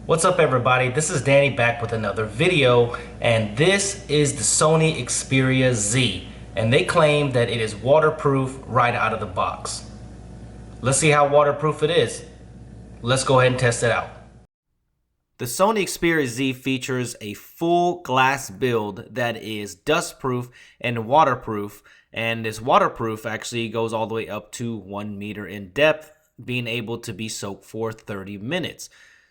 What's up everybody, this is Danny back with another video, and this is the Sony Xperia Z, and they claim that it is waterproof right out of the box. Let's see how waterproof it is. Let's go ahead and test it out. The Sony Xperia Z features a full glass build that is dustproof and waterproof, and this waterproof actually goes all the way up to 1 meter in depth, being able to be soaked for 30 minutes.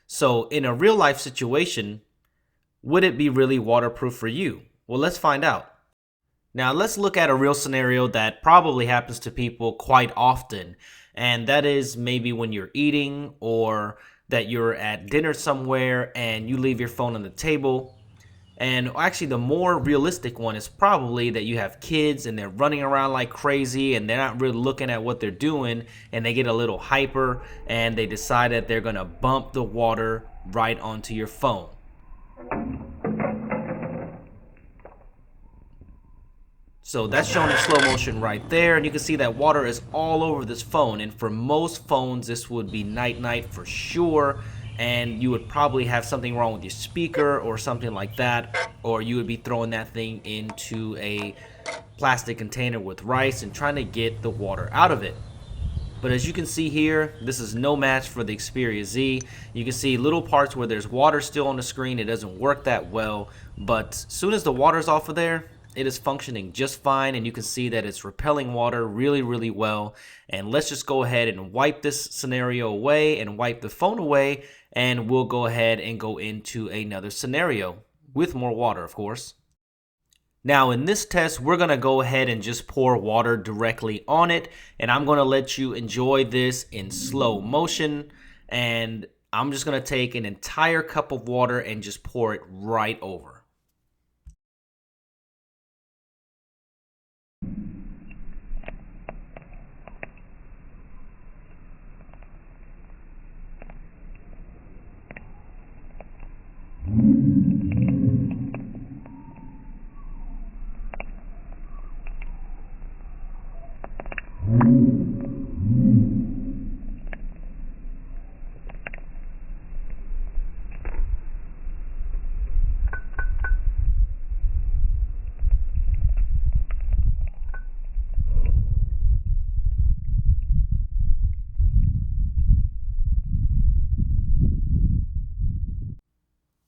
So in a real life situation, would it be really waterproof for you? Well, let's find out. Now let's look at a real scenario that probably happens to people quite often, and that is maybe when you're eating or that you're at dinner somewhere and you leave your phone on the table. And actually the more realistic one is probably that you have kids and they're running around like crazy and they're not really looking at what they're doing, and they get a little hyper and they decide that they're gonna bump the water right onto your phone. So that's shown in slow motion right there, and you can see that water is all over this phone, and for most phones this would be night for sure, and you would probably have something wrong with your speaker or something like that, or you would be throwing that thing into a plastic container with rice and trying to get the water out of it. But as you can see here, this is no match for the Xperia Z. You can see little parts where there's water still on the screen. It doesn't work that well, but as soon as the water's off of there, it is functioning just fine, and you can see that it's repelling water really well. And let's just go ahead and wipe this scenario away and wipe the phone away, and we'll go ahead and go into another scenario with more water, of course. Now in this test, we're going to go ahead and just pour water directly on it, and I'm going to let you enjoy this in slow motion. And I'm just going to take an entire cup of water and just pour it right over.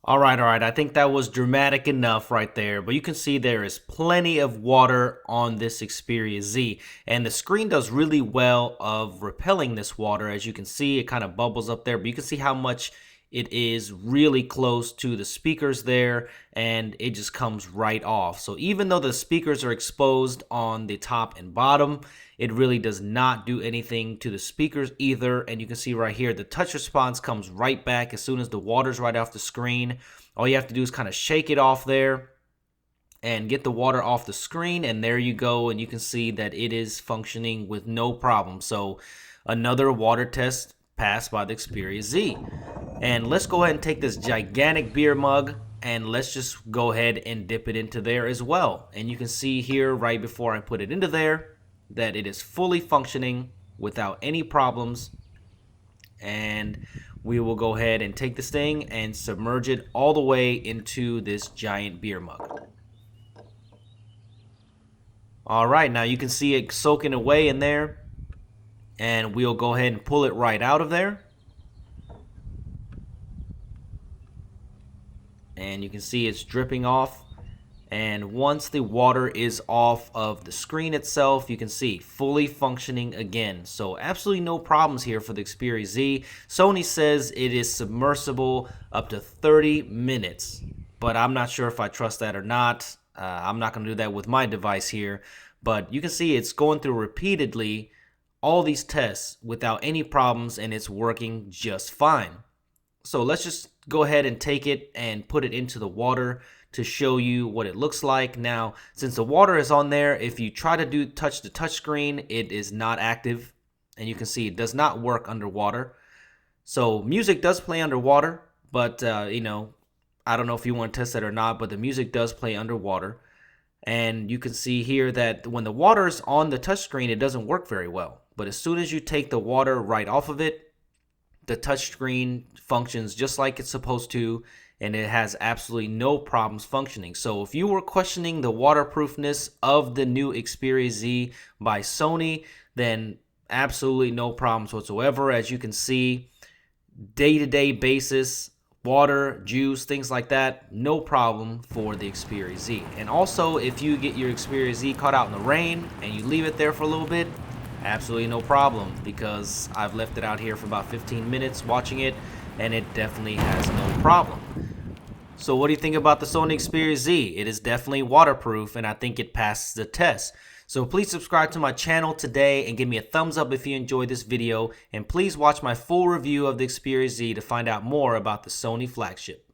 All right, I think that was dramatic enough right there, but you can see there is plenty of water on this Xperia Z, and the screen does really well of repelling this water. As you can see, it kind of bubbles up there, but you can see how much it is really close to the speakers there, and it just comes right off. So even though the speakers are exposed on the top and bottom, it really does not do anything to the speakers either. And you can see right here, the touch response comes right back as soon as the water's right off the screen. All you have to do is kind of shake it off there and get the water off the screen, and there you go, and you can see that it is functioning with no problem. So another water test passed by the Xperia Z. And let's go ahead and take this gigantic beer mug and let's just go ahead and dip it into there as well. And you can see here right before I put it into there that it is fully functioning without any problems. And we will go ahead and take this thing and submerge it all the way into this giant beer mug. All right, now you can see it soaking away in there, and we'll go ahead and pull it right out of there. And you can see it's dripping off. And once the water is off of the screen itself, you can see fully functioning again. So absolutely no problems here for the Xperia Z. Sony says it is submersible up to 30 minutes, but I'm not sure if I trust that or not. I'm not going to do that with my device here, but you can see it's going through repeatedly all these tests without any problems, and it's working just fine. So let's just go ahead and take it and put it into the water to show you what it looks like. Now, since the water is on there, if you try to touch the touch screen, it is not active, and you can see it does not work underwater. So music does play underwater, but you know, I don't know if you want to test that or not, but the music does play underwater. And you can see here that when the water is on the touch screen, it doesn't work very well. But as soon as you take the water right off of it, The touchscreen functions just like it's supposed to, and it has absolutely no problems functioning. So if you were questioning the waterproofness of the new Xperia Z by Sony, then absolutely no problems whatsoever. As you can see, day-to-day basis, water, juice, things like that, no problem for the Xperia Z. And also, if you get your Xperia Z caught out in the rain and you leave it there for a little bit, absolutely no problem, because I've left it out here for about 15 minutes watching it, and it definitely has no problem. So what do you think about the Sony Xperia Z? It is definitely waterproof, and I think it passes the test. So please subscribe to my channel today and give me a thumbs up if you enjoyed this video, and please watch my full review of the Xperia Z to find out more about the Sony flagship.